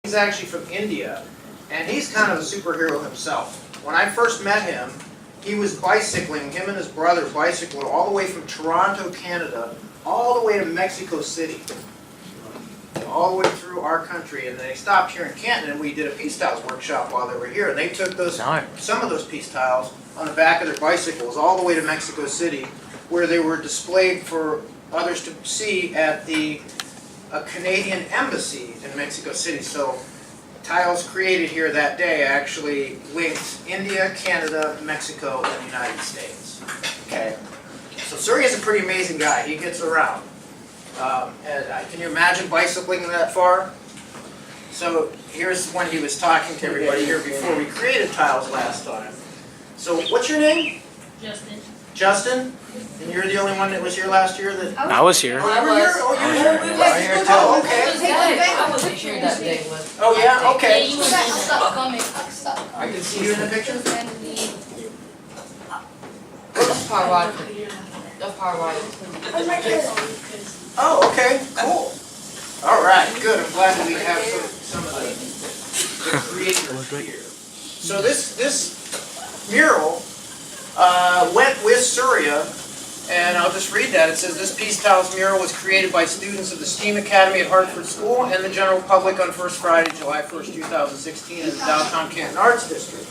He's actually from India, and he's kind of a superhero himself. When I first met him, he was bicycling, him and his brother bicycled all the way from Toronto, Canada, all the way to Mexico City, all the way through our country, and they stopped here in Canton, and we did a peace tiles workshop while they were here, and they took some of those peace tiles on the back of their bicycles all the way to Mexico City, where they were displayed for others to see at the Canadian embassy in Mexico City. So tiles created here that day actually linked India, Canada, Mexico, and the United States. Okay, so Surya's a pretty amazing guy. He gets around. Can you imagine bicycling that far? So here's when he was talking to everybody here before we created tiles last time. So what's your name? Justin. Justin? And you're the only one that was here last year? I was here. Oh, you were here? Oh, you were here? Oh, okay. I wasn't here that day. Oh, yeah? Okay. Stop coming. Stop. I can see you in the picture? That's power rod. That's power rod. Oh, okay. Cool. All right. Good. I'm glad that we have some of the creators here. So this mural went with Surya, and I'll just read that. It says, this peace tiles mural was created by students of the STEAMM Academy at Hartford School and the general public on first Friday, July 1st, 2016 in the downtown Canton Arts District.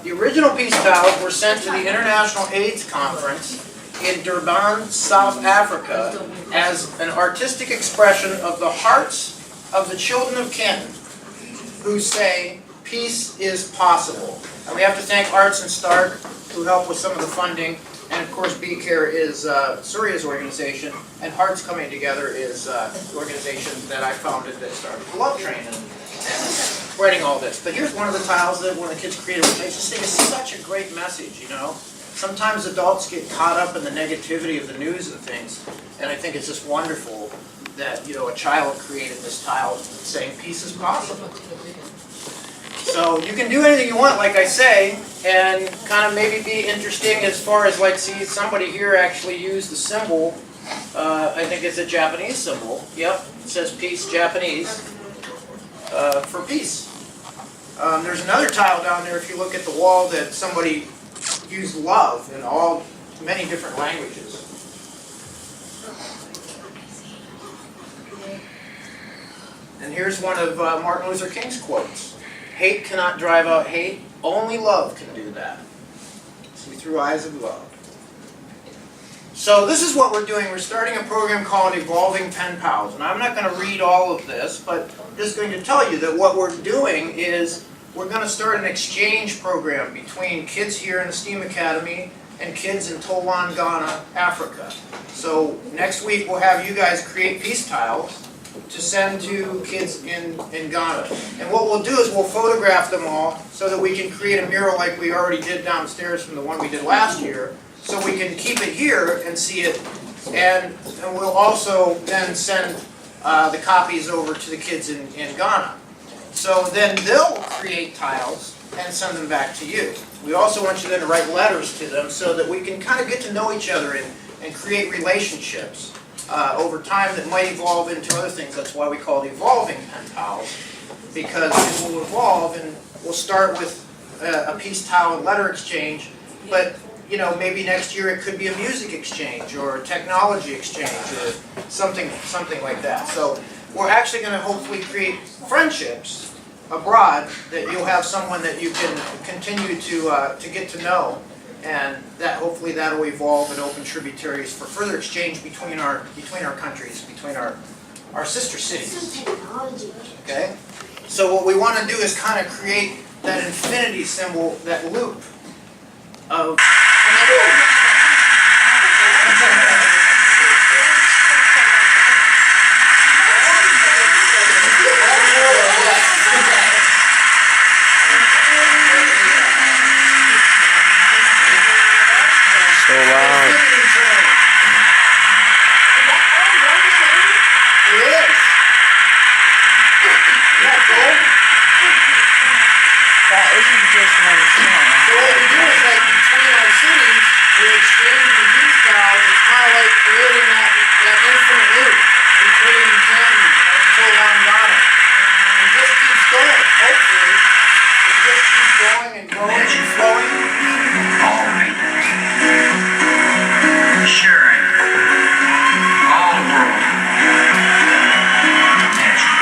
The original peace tiles were sent to the International AIDS Conference in Durban, South Africa, as an artistic expression of the hearts of the children of Canton who say, peace is possible. And we have to thank Arts and Stark, who helped with some of the funding, and of course BCARE is Surya's organization, and Hearts Coming Together is the organization that I founded that started the Love Train and spreading all this. But here's one of the tiles that one of the kids created, which I just think is such a great message, you know. Sometimes adults get caught up in the negativity of the news and things, and I think it's just wonderful that, you know, a child created this tile saying peace is possible. So you can do anything you want, like I say, and kind of maybe be interesting as far as like see somebody here actually use the symbol. I think it's a Japanese symbol. Yep, it says peace Japanese for peace. There's another tile down there if you look at the wall that somebody used love in many different languages. And here's one of Martin Luther King's quotes. Hate cannot drive out hate, only love can do that. See through eyes of love. So this is what we're doing. We're starting a program called Evolving Pen Pals. And I'm not going to read all of this, but I'm just going to tell you that what we're doing is we're going to start an exchange program between kids here in the STEAMM Academy and kids in Tolon, Ghana, Africa. So next week we'll have you guys create peace tiles to send to kids in Ghana. And what we'll do is we'll photograph them all so that we can create a mural like we already did downstairs from the one we did last year, so we can keep it here and see it, and we'll also then send the copies over to the kids in Ghana. So then they'll create tiles and send them back to you. We also want you then to write letters to them so that we can kind of get to know each other and create relationships over time that might evolve into other things. That's why we call it evolving pen pals, because it will evolve, and we'll start with a peace tile and letter exchange, but you know, maybe next year it could be a music exchange or a technology exchange or something like that. So we're actually going to hopefully create friendships abroad that you'll have someone that you can continue to get to know, and that hopefully that will evolve and open tributaries for further exchange between our countries, between our sister cities. Okay? So what we want to do is kind of create that infinity symbol, that loop of creating that infinite loop between Canton and Tolon, Ghana. And this keeps keeps going, hopefully, it just keeps going and growing and flowing. All maintenance. Sharing. All world. Nature.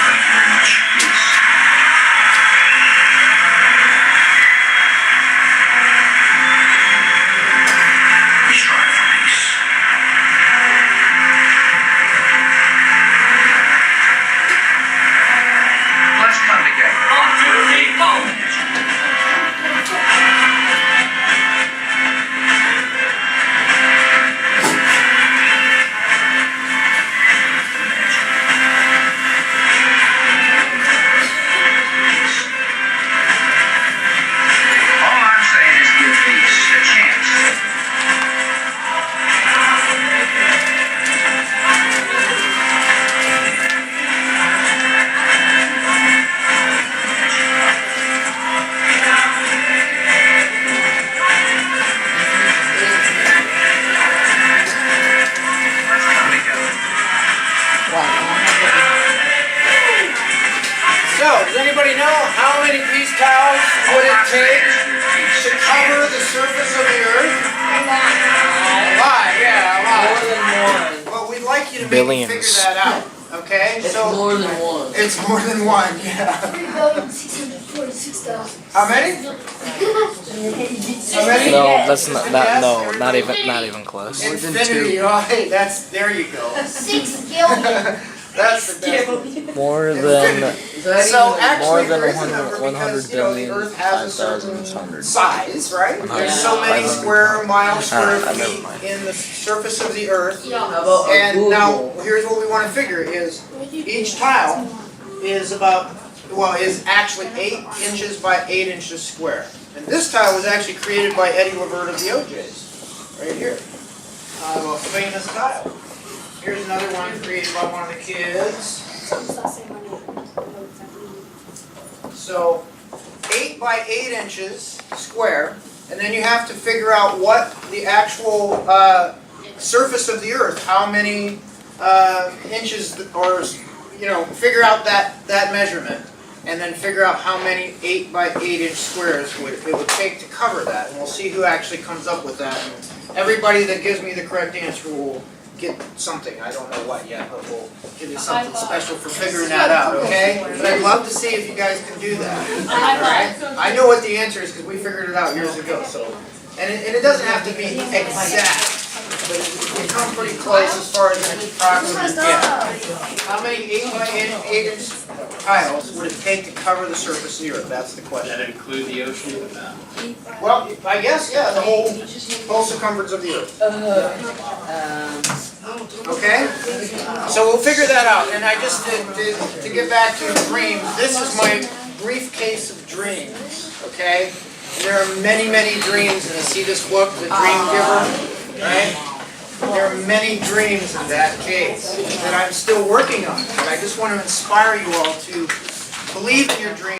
Thank you very much. Peace. We strive for peace. Let's come together. 1, 2, 3, go! All I'm saying is give peace a chance. Let's come together. So, does anybody know how many peace towels would it take to cover the surface of the earth? A lot, yeah, a lot. More than one. Well, we'd like you to maybe Billions. figure that out, okay? It's So more than one. it's more than one, yeah. 3,646,000. How many? How many? No, that's not that. Yes, No, everybody. not even close. Infinity, oh, hey, there you go. 6 billion. That's the best. More than So actually, more than there is a 100 number 100 because, you know, the billion, Earth has a certain 5,100. size, right? There's so many 500. square miles, square never feet mind. in the surface of the Earth. How about a And now, Google? here's what we want to figure is each tile is actually 8 inches by 8 inches square. And this tile was actually created by Eddie Levert of the OJs, right here. A famous tile. Here's another one created by one of the kids. So 8 by 8 inches square, and then you have to figure out what the actual surface of the Earth, how many inches, or figure out that measurement, and then figure out how many 8 by 8 inch squares it would take to cover that, and we'll see who actually comes up with that. And everybody that gives me the correct answer will get something. I don't know what yet, but we'll give you something special for figuring that out, okay? But I'd love to see if you guys can do that. Alright? I know what the answer is because we figured it out years ago, so. And it doesn't have to be exact, but we come pretty close as far as an approximate guess. How many 8 by 8 inch tiles would it take to cover the surface of the Earth? That's the question. That include the ocean? Well, I guess, yeah, the whole circumference of the Earth. Okay? So we'll figure that out. And I just to get back to dreams, this is my briefcase of dreams. Okay? And there are many, many dreams. And I see this book, The Dream Giver, right? There are many dreams in that case that I'm still working on. And I just want to inspire you all to believe in your dreams.